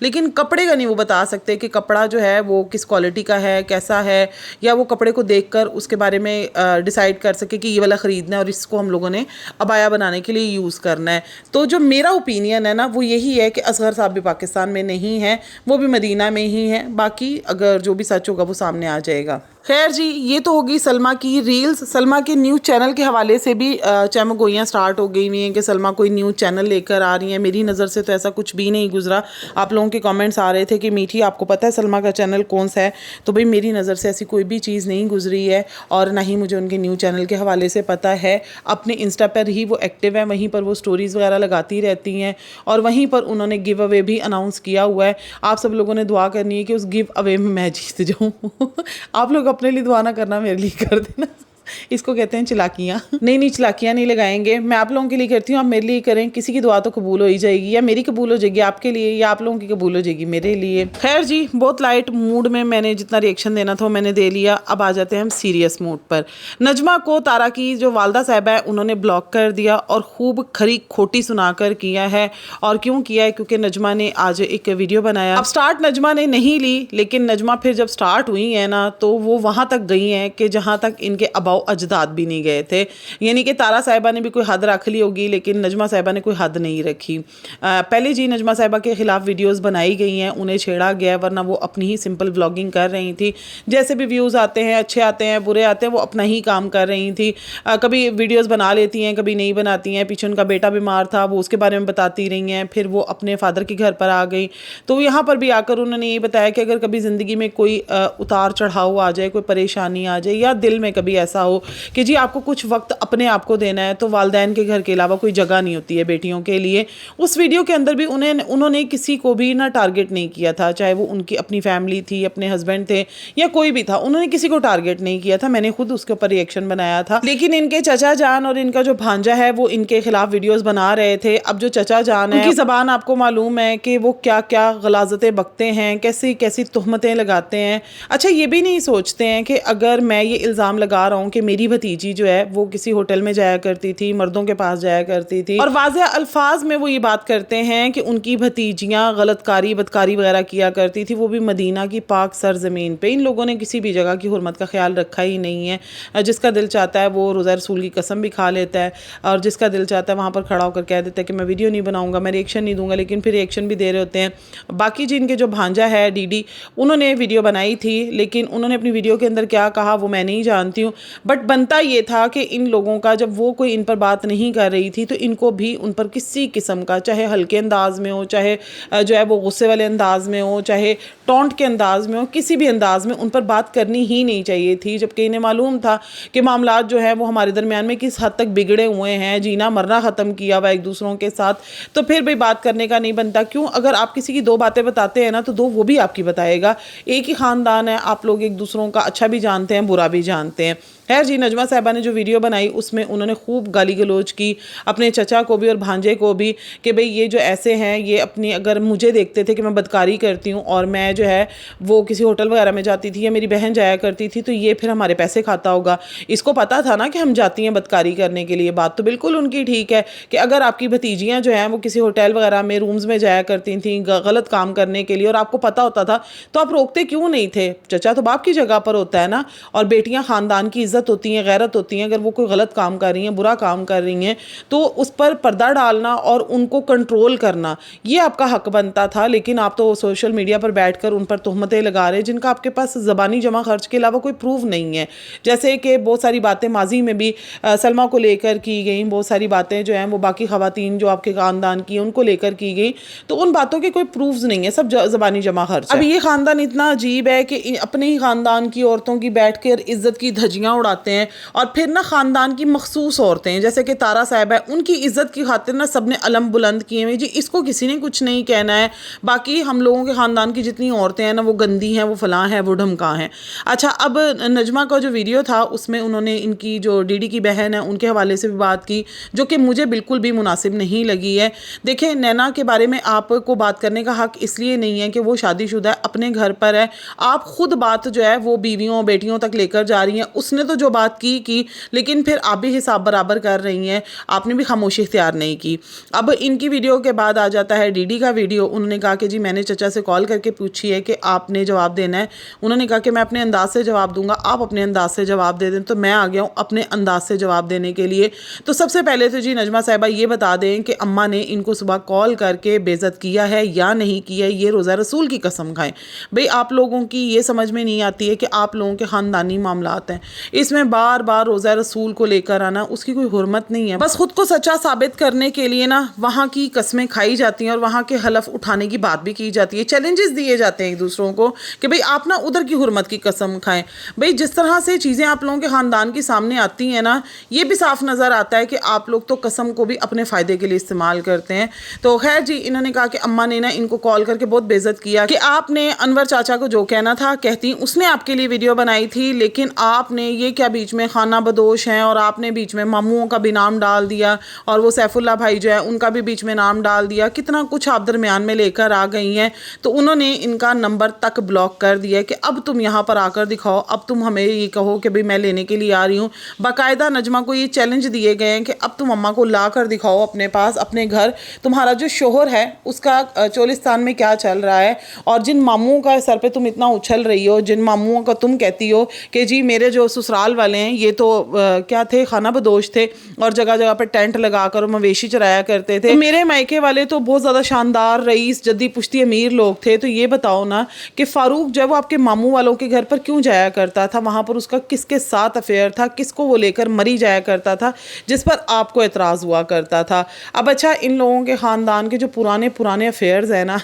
لیکن کپڑے کا نہیں وہ بتا سکتے کہ کپڑا جو ہے وہ کس کوالٹی کا ہے, کیسا ہے, یا وہ کپڑے کو دیکھ کر اس کے بارے میں ڈیسائیڈ کر سکے کہ یہ والا خریدنا ہے اور اس کو ہم لوگوں نے عبایا بنانے کے لیے یوز کرنا ہے. تو جو میرا اوپینین ہے نا وہ یہی ہے کہ اصغر صاحب بھی پاکستان میں نہیں ہیں, وہ بھی مدینہ میں ہی ہیں. باقی اگر جو بھی سچ ہوگا وہ سامنے آ جائے گا. خیر جی, یہ تو ہوگی سلمہ کی ریلز. سلمہ کے نیوز چینل کے حوالے سے بھی چمگوئیاں سٹارٹ ہو گئی ہوئی ہیں کہ سلمہ کوئی نیوز چینل لے کر آ رہی ہیں. میری نظر سے تو ایسا کچھ بھی نہیں گزرا. آپ لوگوں کے کامنٹس آ رہے تھے کہ میٹھی آپ کو پتہ ہے سلمہ کا چینل کون سا ہے, تو بھئی میری نظر سے ایسی کوئی بھی چیز نہیں گزری ہے, اور نہ ہی مجھے ان کے نیوز چینل کے حوالے سے پتہ ہے. اپنے انسٹا پر ہی وہ ایکٹیو ہیں, وہیں پر وہ سٹوریز وغیرہ لگاتی رہتی ہیں, اور وہیں پر انہوں نے گیو اوے بھی اناؤنس کیا ہوا ہے. آپ سب لوگوں نے دعا کرنی ہے کہ اس گیو اوے میں جیت جاؤں. آپ لوگ اپنے لیے دعا نہ کرنا, میرے لیے کر دینا. اس کو کہتے ہیں چلاکیاں. نہیں چلاکیاں نہیں لگائیں گے, میں آپ لوگوں کے لیے کرتی ہوں, آپ میرے لیے کریں. کسی کی دعا تو قبول ہو ہی جائے گی, یا میری قبول ہو جائے گی آپ کے لیے, یا آپ لوگوں کی قبول ہو جائے گی میرے لیے. خیر جی, بہت لائٹ موڈ میں نے جتنا ریئیکشن دینا تھا میں نے دے لیا. اب آ جاتے ہیں ہم سیریس موڈ پر. نجمہ کو تارا کی جو والدہ صاحبہ ہے انہوں نے بلاک کر دیا, اور خوب کھری کھوٹی سنا کر کیا ہے. اور کیوں کیا ہے؟ کیونکہ نجمہ نے آج ایک ویڈیو بنایا. اب سٹارٹ نجمہ نے نہیں لی, لیکن نجمہ پھر جب سٹارٹ ہوئی ہے نا تو وہ وہاں تک گئی ہیں کہ جہاں تک ان کے آباؤ اجداد بھی نہیں گئے تھے. یعنی کہ تارا صاحبہ نے بھی کوئی حد رکھ لی ہوگی, لیکن نجمہ صاحبہ نے کوئی حد نہیں رکھی. پہلے جی نجمہ صاحبہ کے خلاف ویڈیوز بنائی گئی ہیں, انہیں چھیڑا گیا ہے, ورنہ وہ اپنی ہی سمپل ولاگنگ کر رہی تھی. جیسے بھی ویوز آتے ہیں, اچھے آتے ہیں برے آتے ہیں, وہ اپنا ہی کام کر رہی تھی. کبھی ویڈیوز بنا لیتی ہیں, کبھی نہیں بناتی ہیں. پیچھے ان کا بیٹا بیمار تھا, وہ اس کے بارے میں بتاتی رہی ہیں. پھر وہ اپنے فادر کے گھر پر آ گئی, تو یہاں پر بھی آ کر انہوں نے یہ بتایا کہ اگر کبھی زندگی میں کوئی اتار چڑھاؤ آ جائے, کوئی پریشانی آ جائے, یا دل میں کبھی ایسا ہو کہ جی آپ کو کچھ وقت اپنے آپ کو دینا ہے, تو والدین کے گھر کے علاوہ کوئی جگہ نہیں ہوتی ہے بیٹیوں کے لیے. اس ویڈیو کے اندر بھی انہوں نے کسی کو بھی نہ ٹارگٹ نہیں کیا تھا, چاہے وہ ان کی اپنی فیملی تھی, اپنے ہسبینڈ تھے, یا کوئی بھی تھا. انہوں نے کسی کو ٹارگٹ نہیں کیا تھا. میں نے خود اس کے اوپر ریئیکشن بنایا تھا. لیکن ان کے چچا جان اور ان کا جو بھانجا ہے وہ ان کے خلاف ویڈیوز بنا رہے تھے. اب جو چچا جان ہے ان کی زبان آپ کو معلوم ہے کہ وہ کیا کیا غلاظتیں بکتے ہیں, کیسی کیسی تہمتیں لگاتے ہیں. اچھا یہ بھی نہیں سوچتے ہیں کہ اگر میں یہ الزام لگا رہا ہوں کہ میری بھتیجی جو ہے وہ کسی ہوٹل میں جایا کرتی تھی, مردوں کے پاس جایا کرتی تھی, اور واضح الفاظ میں وہ یہ بات کرتے ہیں کہ ان کی بھتیجیاں غلط کاری بدکاری وغیرہ کیا کرتی تھی, وہ بھی مدینہ کی پاک سرزمین پہ. ان لوگوں نے کسی بھی جگہ کی حرمت کا خیال رکھا ہی نہیں ہے. جس کا دل چاہتا ہے وہ روزہ رسول کی قسم بھی کھا لیتا ہے, اور جس کا دل چاہتا ہے وہاں پر کھڑا ہو کر کہہ دیتا ہے کہ میں ویڈیو نہیں بناؤں گا, میں ریئیکشن نہیں دوں گا, لیکن پھر ریئیکشن بھی دے رہے ہوتے ہیں. باقی جن کے جو بھانجا ہے ڈی ڈی, انہوں نے ویڈیو بنائی تھی, لیکن انہوں نے اپنی ویڈیو کے اندر کیا کہا وہ میں نہیں جانتی ہوں. بٹ بنتا یہ تھا کہ ان لوگوں کا جب وہ کوئی ان پر بات نہیں کر رہی تھی, تو ان کو بھی ان پر کسی قسم کا, چاہے ہلکے انداز میں ہو, چاہے جو ہے وہ غصے والے انداز میں ہو, چاہے ٹونٹ کے انداز میں ہو, کسی بھی انداز میں ان پر بات کرنی ہی نہیں چاہیے تھی. جبکہ انہیں معلوم تھا کہ معاملات جو ہے وہ ہمارے درمیان میں کس حد تک بگڑے ہوئے ہیں, جینا مرنا ختم کیا ہوا ایک دوسروں کے ساتھ, تو پھر بھی بات کرنے کا نہیں بنتا. کیوں؟ اگر آپ کسی کی دو باتیں بتاتے ہیں نا, تو دو وہ بھی آپ کی بتائے گا. ایک ہی خاندان ہے, آپ لوگ ایک دوسروں کا اچھا بھی جانتے ہیں, برا بھی جانتے ہیں. خیر جی, نجمہ صاحبہ نے جو ویڈیو بنائی اس میں انہوں نے خوب گالی گلوچ کی اپنے چچا کو بھی اور بھانجے کو بھی, کہ بھئی یہ جو ایسے ہیں, یہ اپنی اگر مجھے دیکھتے تھے کہ میں بدکاری کرتی ہوں اور میں جو ہے وہ کسی ہوٹل وغیرہ میں جاتی تھی, یا میری بہن جایا کرتی تھی, تو یہ پھر ہمارے پیسے کھاتا ہوگا. اس کو پتا تھا نا کہ ہم جاتی ہیں بدکاری کرنے کے لیے. بات تو بالکل ان کی ٹھیک ہے کہ اگر آپ کی بھتیجیاں جو ہیں وہ کسی ہوٹل وغیرہ میں رومز میں جایا کرتی تھیں غلط کام کرنے کے لیے, اور آپ کو پتا ہوتا تھا, تو آپ روکتے کیوں نہیں تھے؟ چچا تو باپ کی جگہ پر ہوتا ہے نا, اور بیٹیاں خاندان کی عزت ہوتی ہیں, غیرت ہوتی ہیں. اگر وہ کوئی غلط کام کر رہی ہیں, برا کام کر رہی ہیں, تو اس پر پردہ ڈالنا اور ان کو کنٹرول کرنا یہ آپ کا حق بنتا تھا. لیکن آپ تو سوشل میڈیا پر بیٹھ کر ان پر تہمتیں لگا رہے جن کا آپ کے پاس زبانی جمع خرچ کے علاوہ کوئی پروف نہیں ہے. جیسے کہ بہت ساری باتیں ماضی میں بھی سلمہ کو لے کر کی گئیں, بہت ساری باتیں جو ہیں وہ باقی خواتین جو آپ کے خاندان کی ان کو لے کر کی گئی, تو ان باتوں کے کوئی پروفز نہیں ہے, سب زبانی جمع خرچ ہے. اب یہ خاندان اتنا عجیب ہے کہ اپنے ہی خاندان کی عورتوں کی بیٹھ کر عزت کی دھجیاں اڑاتے ہیں, اور پھر نا خاندان کی مخصوص عورتیں جیسے کہ تارا صاحب ہے, ان کی عزت کی خاطر نا سب نے علم بلند کیے ہوئے, جی اس کو کسی نے کچھ نہیں کہنا ہے. باقی ہم لوگوں کے خاندان کی جتنی عورتیں ہیں نا وہ گندی ہیں, وہ فلاں ہیں, وہ ڈھمکاں ہیں. اچھا, اب نجمہ کا جو ویڈیو تھا اس میں انہوں نے ان کی جو ڈی ڈی کی بہن ہے ان کے حوالے سے بھی بات کی, جو کہ مجھے بالکل بھی مناسب نہیں لگی ہے. دیکھیں, نینا کے بارے میں آپ کو بات کرنے کا حق اس لیے نہیں ہے کہ وہ شادی شدہ ہے, اپنے گھر پر ہے. آپ خود بات جو ہے وہ بیویوں بیٹیوں تک لے کر جا رہی ہیں. اس نے تو جو بات کی لیکن پھر آپ بھی حساب برابر کر رہی ہیں, آپ نے بھی خاموشی اختیار نہیں کی. اب ان کی ویڈیو کے بعد آ جاتا ہے ڈی ڈی کا ویڈیو. انہوں نے کہا کہ جی میں نے چچا سے کال کر کے پوچھی ہے کہ آپ نے جواب دینا ہے. انہوں نے کہا کہ میں اپنے انداز سے جواب دوں گا, آپ اپنے انداز سے جواب دے دیں. تو میں آ گیا ہوں اپنے انداز سے جواب دینے کے لیے. تو سب سے پہلے تو جی نجمہ صاحبہ یہ بتا دیں کہ اماں نے ان کو صبح کال کر کے بے عزت کیا ہے یا نہیں کیا ہے, یہ روزہ رسول کی قسم کھائیں. بھئی آپ لوگوں کی یہ سمجھ میں نہیں آتی ہے کہ آپ لوگوں کے خاندانی معاملات ہیں, اس میں بار بار روزہ رسول کو لے کر آنا, اس کی کوئی حرمت نہیں ہے. بس خود کو سچا ثابت کرنے کے لیے نا وہاں کی قسمیں کھائی جاتی ہیں اور وہاں کے حلف اٹھانے کی بات بھی کی جاتی ہے. چیلنجز دیے جاتے ہیں ایک دوسروں کو کہ بھئی آپ نا ادھر کی حرمت کی قسم کھائیں. بھئی جس طرح سے چیزیں آپ لوگوں کے خاندان کی سامنے آتی ہیں نا, یہ بھی صاف نظر آتا ہے کہ آپ لوگ تو قسم کو بھی اپنے فائدے کے لیے استعمال کرتے ہیں. تو خیر جی انہوں نے کہا کہ اماں نے نا ان کو کال کر کے بہت بے عزت کیا کہ آپ نے انور چاچا کو جو کہنا تھا کہتی, اس نے آپ کے لیے ویڈیو بنائی تھی, لیکن آپ نے یہ کیا بیچ میں خانہ بدوش ہیں اور آپ نے بیچ میں ماموں کا بھی نام ڈال دیا اور وہ سیف اللہ بھائی جو ہے ان کا بھی بیچ میں نام ڈال دیا. کتنا کچھ آپ درمیان میں لے کر آ گئی ہیں. تو انہوں نے ان کا نمبر تک بلاک کر دیا کہ اب تم یہاں پر آ کر دکھاؤ, اب تم ہمیں یہ کہو کہ بھئی میں لینے کے لیے آ رہی ہوں. باقاعدہ نجمہ کو یہ چیلنج دیے گئے ہیں کہ اب تم اماں کو لا کر دکھاؤ اپنے پاس, اپنے گھر. تمہارا جو شوہر ہے اس کا چولستان میں کیا چل رہا ہے, اور جن ماموں کا سر پہ تم اتنا اچھل رہی ہو, جن ماموں کا تم کہتی ہو کہ جی میرے جو سسرال والے ہیں یہ تو کیا تھے, خانہ بدوش تھے اور جگہ جگہ پہ ٹینٹ لگا کر مویشی چرایا کرتے تھے. میرے مائکے والے تو بہت زیادہ شاندار رئیس جدی پشتی امیر لوگ تھے. تو یہ بتاؤ نا کہ فاروق جب وہ آپ کے ماموں والوں کے گھر پر کیوں جایا کرتا تھا, وہاں پر اس کا کس کے ساتھ افیئر تھا, کس کو وہ لے کر مری جایا کرتا تھا جس پر آپ کو اعتراض ہوا کرتا تھا. اب اچھا ان لوگوں کے خاندان کے جو پرانے افیئرز ہیں نا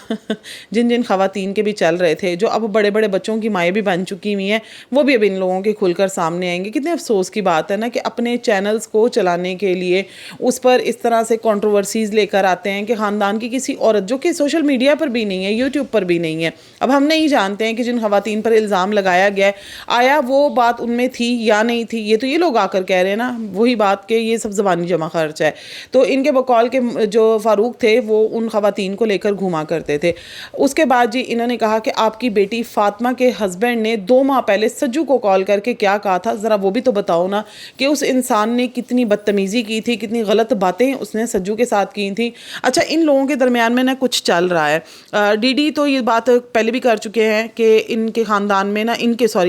جن خواتین کے بھی چل رہے تھے, جو اب بڑے بڑے بچوں کی مائیں بھی بن چکی ہوئی ہیں, وہ بھی اب ان لوگوں کے کھل کر سامنے آئیں گے. کتنے افسوس کی بات ہے نا کہ اپنے چینلز کو چلانے کے لیے اس پر اس طرح سے کنٹروورسیز لے کر آتے ہیں کہ خاندان کی کسی عورت جو کہ سوشل میڈیا پر بھی نہیں ہے, یوٹیوب پر بھی نہیں ہے. اب ہم نہیں جانتے ہیں کہ جن خواتین پر الزام لگایا گیا ہے آیا وہ بات ان میں تھی یا نہیں تھی. یہ تو یہ لوگ آ کر کہہ رہے ہیں نا وہی بات کہ یہ سب زبانی جمع خرچ ہے. تو ان کے بقول کے جو فاروق تھے وہ ان خواتین کو لے کر گھوما کرتے تھے. اس کے بعد جی انہوں نے کہا کہ آپ کی بیٹی فاطمہ کے ہسبینڈ نے 2 ماہ پہلے سجو کو کال کر کے کیا کہا تھا, ذرا وہ بھی تو بتاؤ نا کہ اس انسان نے کتنی بدتمیزی کی تھی, کتنی غلط باتیں اس نے سجو کے ساتھ کی تھیں. اچھا ان لوگوں کے درمیان میں نا کچھ چل رہا ہے. ڈی ڈی تو یہ بات پہلے بھی کر چکے ہیں کہ ان کے خاندان میں نا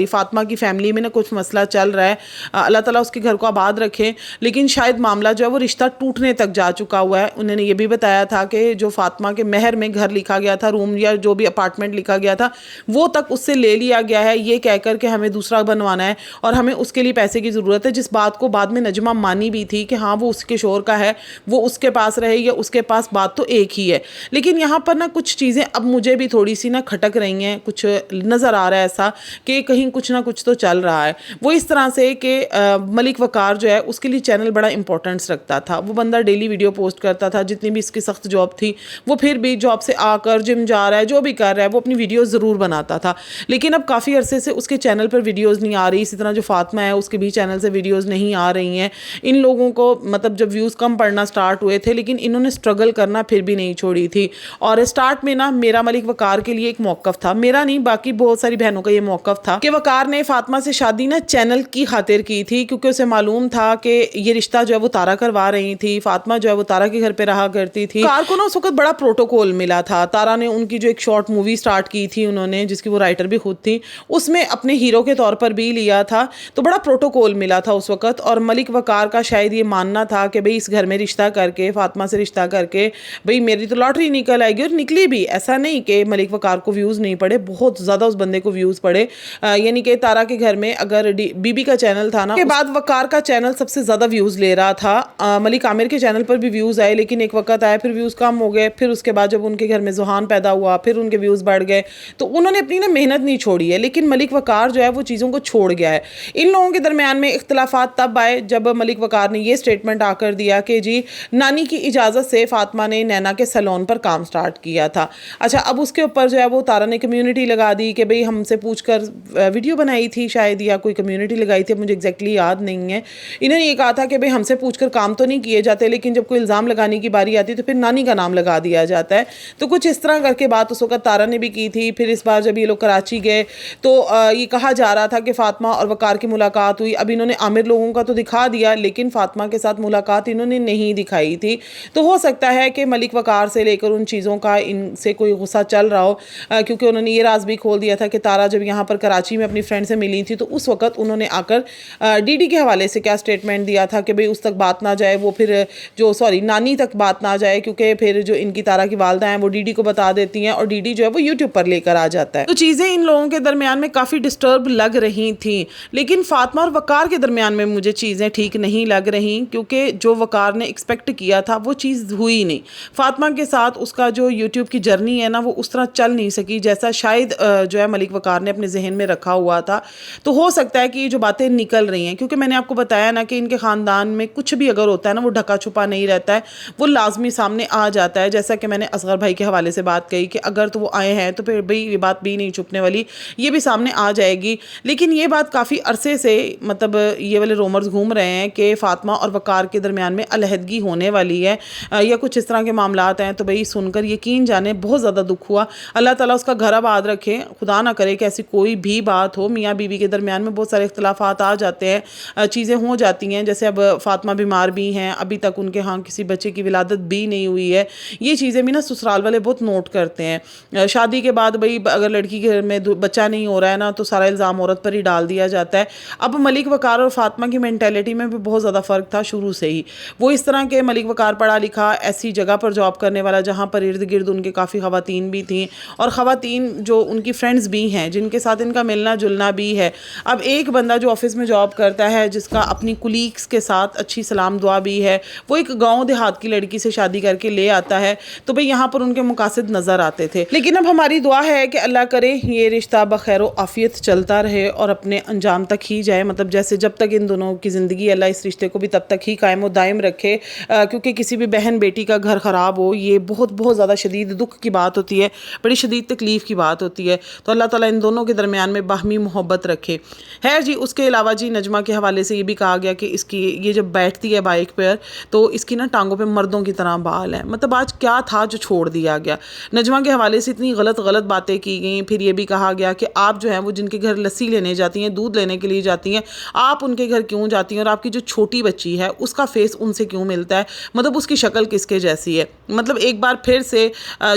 فاطمہ کی فیملی میں نا کچھ مسئلہ چل رہا ہے. اللہ تعالیٰ اس کے گھر کو آباد رکھے, لیکن شاید معاملہ جو ہے وہ رشتہ ٹوٹنے تک جا چکا ہوا ہے. انہوں نے یہ بھی بتایا تھا کہ جو فاطمہ کے مہر میں گھر لکھا گیا تھا, روم یا جو بھی اپارٹمنٹ لکھا گیا تھا, وہ تک اس سے لے لیا گیا ہے یہ کہہ کر کہ ہمیں دوسرا بنوانا ہے اور ہمیں اس کے لیے پیسے کی ضرورت ہے. جس بات کو بعد میں نجمہ مانی بھی تھی کہ ہاں وہ اس کے شوہر کا ہے, وہ اس کے پاس رہے یا اس کے پاس, بات تو ایک ہی ہے. لیکن یہاں پر نا کچھ چیزیں اب مجھے بھی تھوڑی سی نا کھٹک رہی ہیں. کچھ نظر آ رہا ہے ایسا کہ کہیں کچھ نہ کچھ تو چل رہا ہے. وہ اس طرح سے کہ ملک وقار جو ہے اس کے لیے چینل بڑا امپورٹنس رکھتا تھا. وہ بندہ ڈیلی ویڈیو پوسٹ کرتا تھا, جتنی بھی اس کی سخت جاب تھی وہ پھر بھی جاب سے آ کر جم جا رہا ہے, جو بھی کر رہا ہے وہ اپنی ویڈیوز ضرور بناتا تھا. لیکن اب کافی عرصے سے اس کے چینل پر ویڈیوز نہیں آ رہی. اسی طرح جو فاطمہ ہے اس کے بھی چینل سے ویڈیوز نہیں آ رہی ہیں. ان لوگوں کو مطلب جب ویوز کم پڑنا سٹارٹ ہوئے تھے, لیکن انہوں نے سٹرگل کرنا پھر بھی نہیں چھوڑی تھی. اور سٹارٹ میں نا میرا ملک وقار کے لیے ایک موقف تھا, میرا نہیں باقی بہت ساری بہنوں کا یہ موقف تھا کہ وقار نے فاطمہ سے شادی نا چینل کی خاطر کی تھی, کیونکہ اسے معلوم تھا کہ یہ رشتہ جو ہے وہ تارا کروا رہی تھی. فاطمہ جو ہے وہ تارا کے گھر پہ رہا کرتی تھی. وقار کو نا اس وقت بڑا پروٹوکول ملا تھا. تارا نے ان کی جو ایک شارٹ مووی سٹارٹ کی تھی انہوں نے, جس کی وہ رائٹر بھی خود تھی, اس میں اپنے ہیرو کے طور پر بھی لیا تھا. تو بڑا پروٹوکول ملا تھا اس وقت. اور ملک وقار کا شاید یہ ماننا تھا کہ بھئی اس گھر میں رشتہ کر کے, فاطمہ سے رشتہ کر کے بھئی میری تو لاٹری نکل آئے گی. اور نکلی بھی. ایسا نہیں کہ ملک وقار کو ویوز نہیں پڑے, بہت زیادہ اس بندے کو ویوز پڑے. یعنی کہ تارا کے گھر میں اگر بی بی کا چینل تھا نا, کے بعد وقار کا چینل سب سے زیادہ ویوز لے رہا تھا. ملک عامر کے چینل پر بھی ویوز آئے, لیکن ایک وقت آیا پھر ویوز کم ہو گئے. پھر اس کے بعد جب ان کے گھر میں ذوحان پیدا ہوا پھر ان کے ویوز بڑھ گئے. تو انہوں نے اپنی نا محنت نہیں چھوڑی ہے, لیکن ملک وقار جو ہے وہ چیزوں کو چھوڑ گیا ہے. ان لوگوں کے درمیان میں اختلافات تب آئے جب ملک وقار نے یہ سٹیٹمنٹ آ کر دیا کہ جی نانی کی اجازت سے فاطمہ نے نینا کے سیلون پر کام سٹارٹ کیا تھا. اچھا اب اس کے اوپر جو ہے وہ تارا نے کمیونٹی لگا دی کہ بھئی ہم سے پوچھ کر ویڈیو بنائی تھی شاید, یا کوئی کمیونٹی لگائی تھی, مجھے ایگزیکٹلی یاد نہیں ہے. انہوں نے یہ کہا تھا کہ بھئی ہم سے پوچھ کر کام تو نہیں کیے جاتے, لیکن جب کوئی الزام لگانے کی باری آتی تو پھر نانی کا نام لگا دیا جاتا ہے. تو کچھ اس طرح کر کے بات اس وقت تارا نے بھی کی تھی. پھر اس بار جب یہ لوگ کراچی گئے تو یہ کہا جا رہا تھا کہ فاطمہ اور وقار کی کی ملاقات ہوئی. اب انہوں نے عامر لوگوں کا تو دکھا دیا لیکن فاطمہ کے ساتھ ملاقات انہوں نے نہیں دکھائی تھی. تو ہو سکتا ہے کہ ملک وقار سے لے کر ان چیزوں کا ان سے کوئی غصہ چل رہا ہو, کیونکہ انہوں نے یہ راز بھی کھول دیا تھا کہ تارا جب یہاں پر کراچی میں اپنی فرینڈ سے ملی تھی تو اس وقت انہوں نے آ کر ڈی ڈی کے حوالے سے کیا سٹیٹمنٹ دیا تھا کہ بھئی اس تک بات نہ جائے, وہ پھر نانی تک بات نہ جائے, کیونکہ پھر جو ان کی تارا کی والدہ ہیں وہ ڈی ڈی کو بتا دیتی ہیں اور ڈی ڈی جو ہے وہ یوٹیوب پر لے کر آ جاتا ہے. تو چیزیں ان لوگوں کے درمیان میں کافی ڈسٹرب لگ رہی تھیں, لیکن فاطمہ اور وقار کے درمیان میں مجھے چیزیں ٹھیک نہیں لگ رہی, کیونکہ جو وقار نے ایکسپیکٹ کیا تھا وہ چیز ہوئی نہیں. فاطمہ کے ساتھ اس کا جو یوٹیوب کی جرنی ہے نا وہ اس طرح چل نہیں سکی جیسا شاید جو ہے ملک وقار نے اپنے ذہن میں رکھا ہوا تھا. تو ہو سکتا ہے کہ یہ جو باتیں نکل رہی ہیں, کیونکہ میں نے آپ کو بتایا نا کہ ان کے خاندان میں کچھ بھی اگر ہوتا ہے نا وہ ڈھکا چھپا نہیں رہتا ہے, وہ لازمی سامنے آ جاتا ہے. جیسا کہ میں نے اصغر بھائی کے حوالے سے بات کہی کہ اگر تو وہ آئے ہیں تو پھر بھئی یہ بات بھی نہیں چھپنے والی, یہ بھی سامنے آ جائے گی. لیکن یہ بات کافی عرصے سے مطلب یہ والے رومرز گھوم رہے ہیں کہ فاطمہ اور وقار کے درمیان میں علیحدگی ہونے والی ہے یا کچھ اس طرح کے معاملات ہیں. تو بھئی سن کر یقین جانے بہت زیادہ دکھ ہوا. اللہ تعالیٰ اس کا گھر آباد رکھے, خدا نہ کرے کہ ایسی کوئی بھی بات ہو. میاں بیوی کے درمیان میں بہت سارے اختلافات آ جاتے ہیں, چیزیں ہو جاتی ہیں. جیسے اب فاطمہ بیمار بھی ہیں, ابھی تک ان کے ہاں کسی بچے کی ولادت بھی نہیں ہوئی ہے. یہ چیزیں بھی نا سسرال والے بہت نوٹ کرتے ہیں. شادی کے بعد بھئی اگر لڑکی کے گھر میں بچہ نہیں ہو رہا ہے نا تو سارا الزام عورت پر ہی ڈال دیا جاتا ہے. اب ملک وقار اور فاطمہ کی مینٹیلٹی میں بھی بہت زیادہ فرق تھا شروع سے ہی. وہ اس طرح کے ملک وقار پڑھا لکھا ایسی جگہ پر جاب کرنے والا جہاں پر ارد گرد ان کے کافی خواتین بھی تھیں, اور خواتین جو ان کی فرینڈز بھی ہیں جن کے ساتھ ان کا ملنا جلنا بھی ہے. اب ایک بندہ جو آفس میں جاب کرتا ہے جس کا اپنی کولیگز کے ساتھ اچھی سلام دعا بھی ہے, وہ ایک گاؤں دیہات کی لڑکی سے شادی کر کے لے آتا ہے, تو بھئی یہاں پر ان کے مقاصد نظر آتے تھے. لیکن اب ہماری دعا ہے کہ اللہ کرے یہ رشتہ بخیر و عافیت چلتا رہے اور اپنے انجام تک ہی جائے. مطلب جیسے جب تک ان دونوں کی زندگی اللہ اس رشتے کو بھی تب تک ہی قائم و دائم رکھے, کیونکہ کسی بھی بہن بیٹی کا گھر خراب ہو یہ بہت بہت زیادہ شدید دکھ کی بات ہوتی ہے, بڑی شدید تکلیف کی بات ہوتی ہے. تو اللہ تعالیٰ ان دونوں کے درمیان میں باہمی محبت رکھے. خیر جی, اس کے علاوہ جی نجمہ کے حوالے سے یہ بھی کہا گیا کہ اس کی یہ جب بیٹھتی ہے بائک پر تو اس کی نا ٹانگوں پہ مردوں کی طرح بال ہیں. مطلب آج کیا تھا جو چھوڑ دیا گیا. نجمہ کے حوالے سے اتنی غلط باتیں کی گئیں. پھر یہ بھی کہا گیا کہ آپ جو ہیں وہ جن کے گھر لسی لینے جاتی ہیں, دودھ لینے کے لیے جاتی ہیں, آپ ان کے گھر کیوں جاتی ہیں, اور آپ کی جو چھوٹی بچی ہے اس کا فیس ان سے کیوں ملتا ہے, مطلب اس کی شکل کس کے جیسی ہے. مطلب ایک بار پھر سے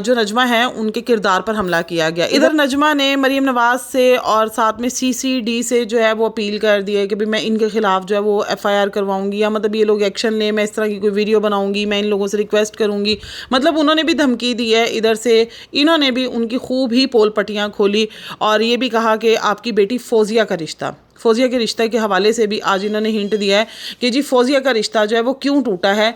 جو نجمہ ہیں ان کے کردار پر حملہ کیا گیا. ادھر نجمہ نے مریم نواز سے اور ساتھ میں سی سی ڈی سے جو ہے وہ اپیل کر دی ہے کہ میں ان کے خلاف جو ہے وہ ایف آئی آر کرواؤں گی, یا مطلب یہ لوگ ایکشن لیں, میں اس طرح کی کوئی ویڈیو بناؤں گی, میں ان لوگوں سے ریکویسٹ کروں گی. مطلب انہوں نے بھی دھمکی دی ہے. ادھر سے انہوں نے بھی ان کی خوب ہی پول پٹیاں کھولی اور یہ بھی کہا کہ آپ کی بیٹی فوزیہ کا رشتہ, فوزیہ کے رشتہ کے حوالے سے بھی آج انہوں نے ہنٹ دیا ہے کہ جی فوزیہ کا رشتہ جو ہے وہ کیوں ٹوٹا ہے.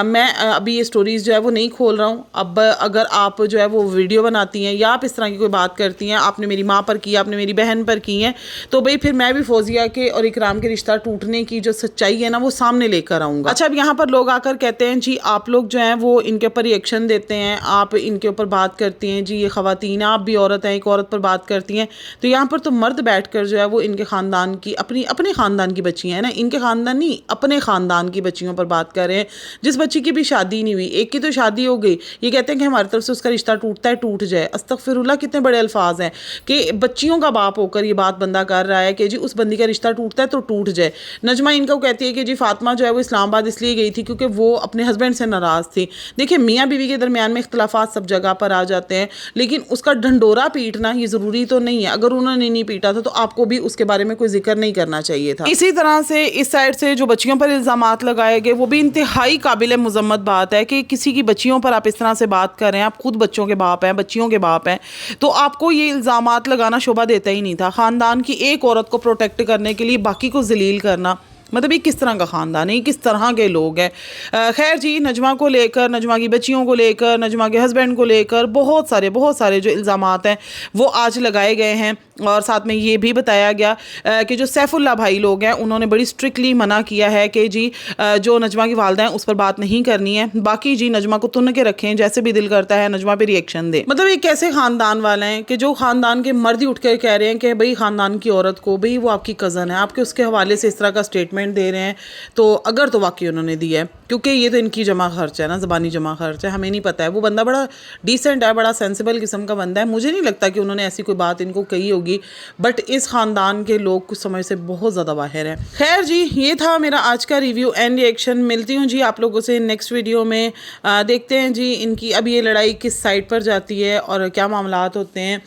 میں ابھی یہ سٹوریز جو ہے وہ نہیں کھول رہا ہوں. اب اگر آپ جو ہے وہ ویڈیو بناتی ہیں یا آپ اس طرح کی کوئی بات کرتی ہیں, آپ نے میری ماں پر کی, آپ نے میری بہن پر کی ہیں, تو بھئی پھر میں بھی فوزیہ کے اور اکرام کے رشتہ ٹوٹنے کی جو سچائی ہے نا وہ سامنے لے کر آؤں گا. اچھا, اب یہاں پر لوگ آ کر کہتے ہیں جی آپ لوگ جو ہیں وہ ان کے اوپر ریئیکشن دیتے ہیں, آپ ان کے اوپر بات کرتی ہیں, جی یہ خواتین, آپ بھی عورت ہیں, ایک عورت پر بات کرتی ہیں. تو یہاں پر تو مرد بیٹھ کر جو ہے وہ ان کے خاندان کی اپنے خاندان کی بچیاں ہیں نا, ان کے خاندان نہیں, اپنے خاندان کی بچیوں پر بات کر رہے ہیں جس بچی کی بھی شادی نہیں ہوئی. ایک کی تو شادی ہو گئی, یہ کہتے ہیں کہ ہماری طرف سے اس کا رشتہ ٹوٹتا ہے, ٹوٹ جائے. استغفر اللہ, کتنے بڑے الفاظ ہیں کہ بچیوں کا باپ ہو کر یہ بات بندہ کر رہا ہے کہ جی اس بندی کا رشتہ ٹوٹتا ہے تو ٹوٹ جائے. نجمہ ان کو کہتی ہے کہ جی فاطمہ جو ہے وہ اسلام آباد اس لیے گئی تھی کیونکہ وہ اپنے ہسبینڈ سے ناراض تھی. دیکھیں میاں بیوی کے درمیان میں اختلافات سب جگہ پر آ جاتے ہیں, لیکن اس کا ڈھنڈورا پیٹنا یہ ضروری تو نہیں ہے. اگر انہوں نے نہیں پیٹا تھا تو آپ کو بھی اس کے بارے میں کوئی ذکر نہیں کرنا چاہیے تھا. اسی طرح سے اس سائڈ سے جو بچیوں پر الزامات لگائے گئے وہ بھی انتہائی قابل مذمت بات ہے کہ کسی کی بچیوں پر آپ اس طرح سے بات کر رہے ہیں. آپ خود بچوں کے باپ ہیں, بچیوں کے باپ ہیں, تو آپ کو یہ الزامات لگانا شعبہ دیتا ہی نہیں تھا. خاندان کی ایک عورت کو پروٹیکٹ کرنے کے لیے باقی کو ذلیل کرنا, مطلب یہ کس طرح کا خاندان ہے, یہ کس طرح کے لوگ ہیں. خیر جی, نجمہ کو لے کر, نجمہ کی بچیوں کو لے کر, نجمہ کے ہسبینڈ کو لے کر بہت سارے جو الزامات ہیں وہ آج لگائے گئے ہیں. اور ساتھ میں یہ بھی بتایا گیا کہ جو سیف اللہ بھائی لوگ ہیں انہوں نے بڑی سٹرکٹلی منع کیا ہے کہ جی جو نجمہ کی والدہ ہیں اس پر بات نہیں کرنی ہے, باقی جی نجمہ کو تن کے رکھیں, جیسے بھی دل کرتا ہے نجمہ پہ ریئیکشن دے. مطلب یہ کیسے خاندان والے ہیں کہ جو خاندان کے مرد ہی اٹھ کر کہہ رہے ہیں کہ بھئی خاندان کی عورت کو, بھئی وہ آپ کی کزن ہے, آپ کے اس کے حوالے سے اس طرح کا سٹیٹمنٹ کمنٹ دے رہے ہیں تو اگر تو واقعی انہوں نے دیا ہے، کیونکہ یہ تو ان کی جمع خرچ ہے نا، زبانی جمع خرچ ہے، ہمیں نہیں پتہ ہے. وہ بندہ بڑا ڈیسنٹ ہے، بڑا سینسیبل قسم کا بندہ ہے، مجھے نہیں لگتا کہ انہوں نے ایسی کوئی بات ان کو کہی ہوگی، بٹ اس خاندان کے لوگ کچھ سمجھ سے بہت زیادہ باہر ہیں. خیر جی، یہ تھا میرا آج کا ریویو اینڈ ریئیکشن. ملتی ہوں جی آپ لوگوں سے نیکسٹ ویڈیو میں. دیکھتے ہیں جی ان کی اب یہ لڑائی کس سائڈ پر جاتی ہے اور کیا معاملات ہوتے ہیں.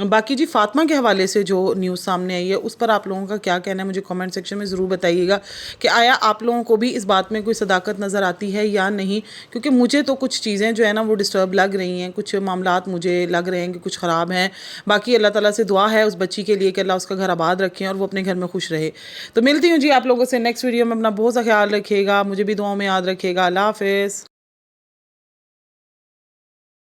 باقی جی فاطمہ کے حوالے سے جو نیوز سامنے آئی ہے اس پر آپ لوگوں کا کیا کہنا ہے مجھے کامنٹ سیکشن میں ضرور بتائیے گا کہ آیا آپ لوگوں کو بھی اس بات میں کوئی صداقت نظر آتی ہے یا نہیں، کیونکہ مجھے تو کچھ چیزیں جو ہے نا وہ ڈسٹرب لگ رہی ہیں، کچھ معاملات مجھے لگ رہے ہیں کہ کچھ خراب ہیں. باقی اللہ تعالیٰ سے دعا ہے اس بچی کے لیے کہ اللہ اس کا گھر آباد رکھیں اور وہ اپنے گھر میں خوش رہے. تو ملتی ہوں جی آپ لوگوں سے نیکسٹ ویڈیو میں. اپنا بہت سا خیال رکھیے گا، مجھے بھی دعاؤں میں یاد رکھیے گا. اللہ حافظ.